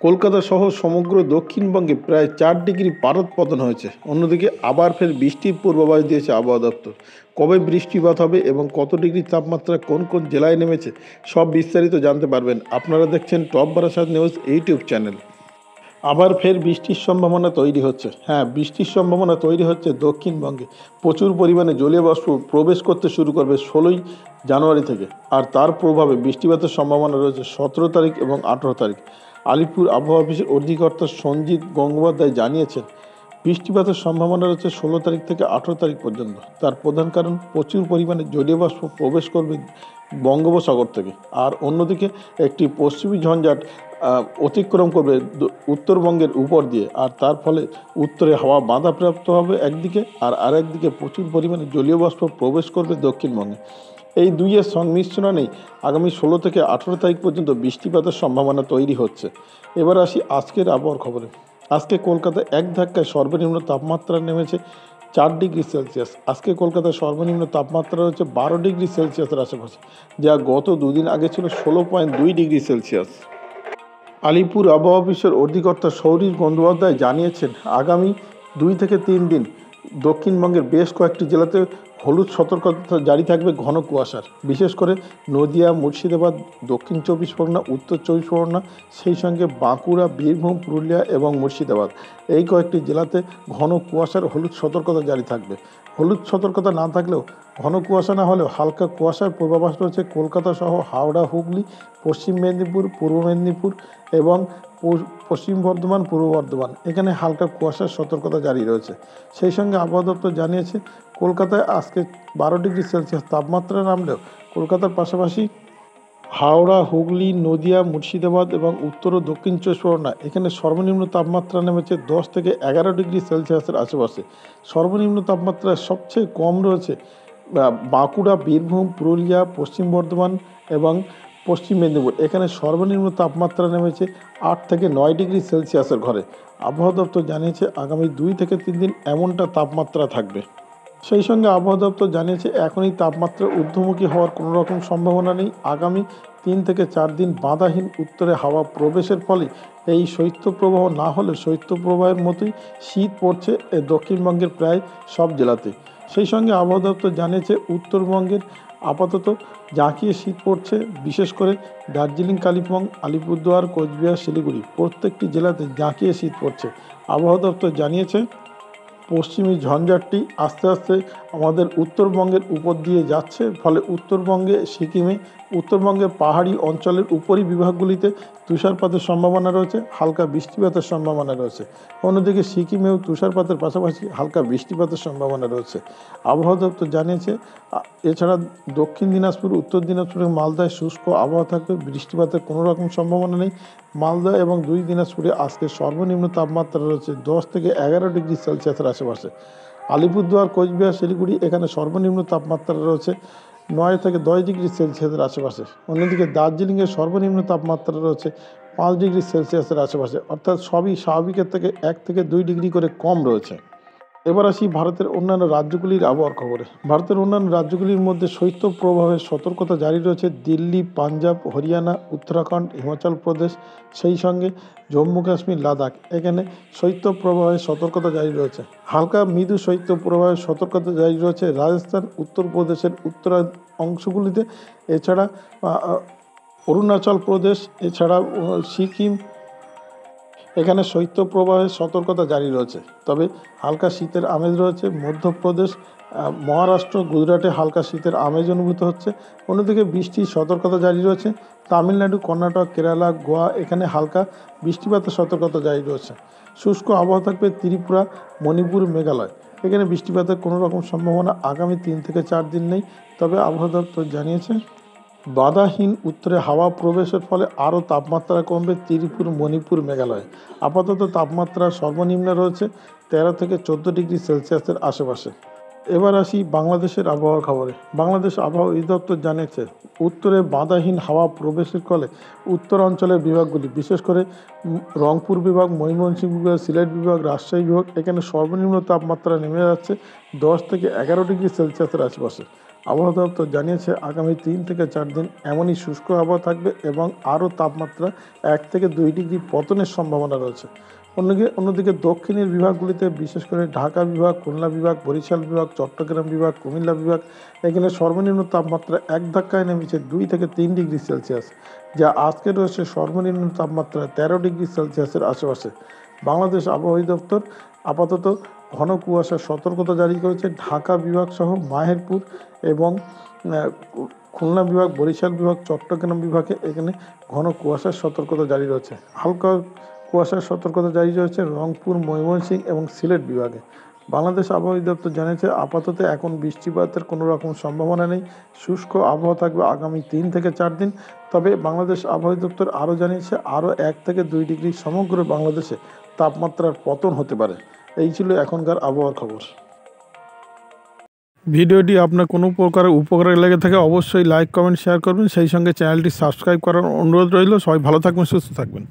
কলকাতা সহ সমগ্র দক্ষিণবঙ্গে প্রায় 4 ডিগ্রি পারদ হয়েছে। অন্যদিকে আবার ফের বৃষ্টির পূর্বাভাস দিয়েছে আবহাওয়া দপ্তর। কবে বৃষ্টিপাত হবে এবং কত ডিগ্রি তাপমাত্রা কোন কোন জেলায় নেমেছে সব বিস্তারিত জানতে পারবেন। আপনারা দেখছেন top Barasat news YouTube channel. আবার ফের বৃষ্টির সম্ভাবনা তৈরি হচ্ছে। হ্যাঁ, বৃষ্টির সম্ভাবনা তৈরি হচ্ছে দক্ষিণবঙ্গে। প্রচুর পরিমাণে জলীয় বাষ্প প্রবেশ করতে শুরু করবে 16ই জানুয়ারি থেকে। আর তার প্রভাবে বৃষ্টিপাতের সম্ভাবনা রয়েছে 17 তারিখ এবং 18 তারিখ। আলিপুর আবহাওয়া অফিসের অধিকর্তা সঞ্জিত গঙ্গোপাধ্যায় জানিয়েছেন, বৃষ্টিপাতের সম্ভাবনা রয়েছে 16 তারিখ থেকে 18 তারিখ পর্যন্ত। তার প্রধান কারণ প্রচুর পরিমাণে জলীয় বাষ্প প্রবেশ করবে বঙ্গোপসাগর থেকে। আর অন্যদিকে একটি পশ্চিমী ঝঞ্ঝাট অতিক্রম করবে উত্তরবঙ্গের উপর দিয়ে। আর তার ফলে উত্তরে হাওয়া বাধাপ্রাপ্ত হবে একদিকে, আর আরেকদিকে প্রচুর পরিমাণে জলীয় বাষ্প প্রবেশ করবে দক্ষিণবঙ্গে। এই দুইয়ের সংমিশ্রণেই আগামী 16 থেকে 18 তারিখ পর্যন্ত বৃষ্টিপাতের সম্ভাবনা তৈরি হচ্ছে। এবার আসি আজকের আবহাওয়ার খবরে। আজকে কলকাতায় এক ধাক্কায় সর্বনিম্ন তাপমাত্রা নেমেছে 4 ডিগ্রি সেলসিয়াস। আজকে কলকাতায় সর্বনিম্ন তাপমাত্রা রয়েছে 12 ডিগ্রি সেলসিয়াসের আশেপাশে, যা গত দুদিন আগে ছিল 16.2 ডিগ্রি সেলসিয়াস। আলিপুর আবহাওয়া অফিসের অধিকর্তা সৌরভ গঙ্গোপাধ্যায় জানিয়েছেন, আগামী 2 থেকে 3 দিন দক্ষিণবঙ্গের বেশ কয়েকটি জেলাতে হলুদ সতর্কতা জারি থাকবে ঘন কুয়াশার। বিশেষ করে নদিয়া, মুর্শিদাবাদ, দক্ষিণ 24 পরগনা, উত্তর 24 পরগনা, সেই সঙ্গে বাঁকুড়া, বীরভূম, পুরুলিয়া এবং মুর্শিদাবাদ, এই কয়েকটি জেলাতে ঘন কুয়াশার হলুদ সতর্কতা জারি থাকবে। হলুদ সতর্কতা না থাকলেও, ঘন কুয়াশা না হলেও হালকা কুয়াশার পূর্বাভাস রয়েছে কলকাতা সহ হাওড়া, হুগলি, পশ্চিম মেদিনীপুর, পূর্ব মেদিনীপুর এবং পশ্চিম বর্ধমান, পূর্ব বর্ধমান, এখানে হালকা কুয়াশার সতর্কতা জারি রয়েছে। সেই সঙ্গে আবহাওয়া দপ্তর জানিয়েছে, কলকাতায় আজকে 12 ডিগ্রি সেলসিয়াস তাপমাত্রা নামলেও কলকাতার পাশাপাশি হাওড়া, হুগলি, নদিয়া, মুর্শিদাবাদ এবং উত্তর ও দক্ষিণ 24 পরগনা, এখানে সর্বনিম্ন তাপমাত্রা নেমেছে 10 থেকে 11 ডিগ্রি সেলসিয়াসের আশেপাশে। সর্বনিম্ন তাপমাত্রা সবচেয়ে কম রয়েছে বাঁকুড়া, বীরভূম, পুরুলিয়া, পশ্চিম বর্ধমান এবং পশ্চিম মেদিনীপুর, এখানে সর্বনিম্ন তাপমাত্রা নেমেছে 8 থেকে 9 ডিগ্রি সেলসিয়াসের ঘরে। আবহাওয়া দপ্তর জানিয়েছে, আগামী 2 থেকে 3 দিন এমনটা তাপমাত্রা থাকবে। সেই সঙ্গে আবহাওয়া দপ্তর জানিয়েছে, এখনই তাপমাত্রা ঊর্ধ্বমুখী হওয়ার কোনো রকম সম্ভাবনা নেই। আগামী 3 থেকে 4 দিন বাধাহীন উত্তরে হাওয়া প্রবেশের ফলে এই শৈত্যপ্রবাহ না হলে শৈত্যপ্রবাহের মতোই শীত পড়ছে দক্ষিণবঙ্গের প্রায় সব জেলাতেই। সেই সঙ্গে আবহাওয়া দপ্তর জানিয়েছে, উত্তরবঙ্গের আপাতত জাঁকিয়ে শীত পড়ছে। বিশেষ করে দার্জিলিং, কালিম্পং, আলিপুরদুয়ার, কোচবিহার, শিলিগুড়ি, প্রত্যেকটি জেলাতে জাঁকিয়ে শীত পড়ছে। আবহাওয়া দপ্তর জানিয়েছে, পশ্চিমী ঝঞ্ঝাটটি আস্তে আস্তে আমাদের উত্তরবঙ্গের উপর দিয়ে যাচ্ছে। ফলে উত্তরবঙ্গে, সিকিমে, উত্তরবঙ্গের পাহাড়ি অঞ্চলের উপরি বিভাগগুলিতে তুষারপাতের সম্ভাবনা রয়েছে, হালকা বৃষ্টিপাতের সম্ভাবনা রয়েছে। অন্যদিকে সিকিমেও তুষারপাতের পাশাপাশি হালকা বৃষ্টিপাতের সম্ভাবনা রয়েছে। আবহাওয়া দপ্তর জানিয়েছে, এছাড়া দক্ষিণ দিনাজপুর, উত্তর দিনাজপুর এবং মালদায় শুষ্ক আবহাওয়া থাকবে, বৃষ্টিপাতের কোনো রকম সম্ভাবনা নেই। মালদা এবং 2 দিনাজপুরে আজকে সর্বনিম্ন তাপমাত্রা রয়েছে 10 থেকে 11 ডিগ্রি সেলসিয়াসের আশেপাশে। আলিপুরদুয়ার, কোচবিহার, শিলিগুড়ি, এখানে সর্বনিম্ন তাপমাত্রা রয়েছে 9 থেকে 10 ডিগ্রি সেলসিয়াসের আশেপাশে। অন্যদিকে দার্জিলিংয়ের সর্বনিম্ন তাপমাত্রা রয়েছে 5 ডিগ্রি সেলসিয়াসের আশেপাশে, অর্থাৎ সবই স্বাভাবিকের থেকে 1 থেকে 2 ডিগ্রি করে কম রয়েছে। এবার আসি ভারতের অন্যান্য রাজ্যগুলির আবহাওয়ার খবরে। ভারতের অন্যান্য রাজ্যগুলির মধ্যে শৈত্যপ্রবাহের সতর্কতা জারি রয়েছে দিল্লি, পাঞ্জাব, হরিয়ানা, উত্তরাখণ্ড, হিমাচল প্রদেশ, সেই সঙ্গে জম্মু কাশ্মীর, লাদাখ, এখানে শৈত্যপ্রবাহের সতর্কতা জারি রয়েছে। হালকা মৃদু শৈত্যপ্রবাহের সতর্কতা জারি রয়েছে রাজস্থান, উত্তরপ্রদেশের উত্তর অংশগুলিতে, এছাড়া অরুণাচল প্রদেশ, এছাড়া সিকিম, এখানে শৈত্যপ্রবাহের সতর্কতা জারি রয়েছে। তবে হালকা শীতের আমেজ রয়েছে মধ্যপ্রদেশ, মহারাষ্ট্র, গুজরাটে হালকা শীতের আমেজ অনুভূত হচ্ছে। অন্যদিকে বৃষ্টির সতর্কতা জারি রয়েছে তামিলনাড়ু, কর্ণাটক, কেরালা, গোয়া, এখানে হালকা বৃষ্টিপাতের সতর্কতা জারি রয়েছে। শুষ্ক আবহাওয়া থাকবে ত্রিপুরা, মণিপুর, মেঘালয়, এখানে বৃষ্টিপাতের কোনো রকম সম্ভাবনা আগামী 3 থেকে 4 দিন নেই। তবে আবহাওয়া দপ্তর জানিয়েছে, বাধাহীন উত্তরে হাওয়া প্রবেশের ফলে আরও তাপমাত্রা কমবে ত্রিপুরা, মণিপুর, মেঘালয়। আপাতত তাপমাত্রা সর্বনিম্ন রয়েছে 13 থেকে 14 ডিগ্রি সেলসিয়াসের আশেপাশে। এবার আসি বাংলাদেশের আবহাওয়ার খবরে। বাংলাদেশ আবহাওয়া অধিদপ্তর জানিয়েছে, উত্তরে বাধাহীন হাওয়া প্রবেশের ফলে উত্তর অঞ্চলের বিভাগগুলি, বিশেষ করে রংপুর বিভাগ, ময়মনসিংহ বিভাগ, সিলেট বিভাগ, রাজশাহী বিভাগ, এখানে সর্বনিম্ন তাপমাত্রা নেমে যাচ্ছে 10 থেকে 11 ডিগ্রি সেলসিয়াসের আশেপাশে। আবহাওয়া দপ্তর জানিয়েছে আগামী 3 থেকে 4 দিন এমনই শুষ্ক আবহাওয়া থাকবে এবং আরও তাপমাত্রা 1 থেকে 2 ডিগ্রি পতনের সম্ভাবনা রয়েছে। অন্যদিকে দক্ষিণের বিভাগগুলিতে বিশেষ করে ঢাকা বিভাগ, খুলনা বিভাগ, বরিশাল বিভাগ, চট্টগ্রাম বিভাগ, কুমিল্লা বিভাগ এখানে সর্বনিম্ন তাপমাত্রা এক ধাক্কায় নেমেছে 2 থেকে 3 ডিগ্রি সেলসিয়াস, যা আজকে রয়েছে সর্বনিম্ন তাপমাত্রা 13 ডিগ্রি সেলসিয়াসের আশেপাশে। বাংলাদেশ আবহাওয়া দপ্তর আপাতত ঘন কুয়াশার সতর্কতা জারি করেছে। ঢাকা বিভাগ সহ মাহেরপুর এবং খুলনা বিভাগ, বরিশাল বিভাগ, চট্টগ্রাম বিভাগে এখানে ঘন কুয়াশার সতর্কতা জারি রয়েছে। হালকা কুয়াশার সতর্কতা জারি রয়েছে রংপুর, ময়মনসিংহ এবং সিলেট বিভাগে। বাংলাদেশ আবহাওয়া দপ্তর জানিয়েছে আপাতত এখন বৃষ্টিপাতের কোনো রকম সম্ভাবনা নেই। শুষ্ক আবহাওয়া থাকবে আগামী 3 থেকে 4 দিন। তবে বাংলাদেশ আবহাওয়া দপ্তর আরও জানিয়েছে আরও 1 থেকে 2 ডিগ্রি সমগ্র বাংলাদেশে তাপমাত্রার পতন হতে পারে। এই ছিল এখনকার আবহাওয়ার খবর। ভিডিওটি আপনার কোনো প্রকার উপকারে লেগে থাকে অবশ্যই লাইক, কমেন্ট, শেয়ার করবেন। সেই সঙ্গে চ্যানেলটি সাবস্ক্রাইব করার অনুরোধ রইল। সবাই ভালো থাকবেন, সুস্থ থাকবেন।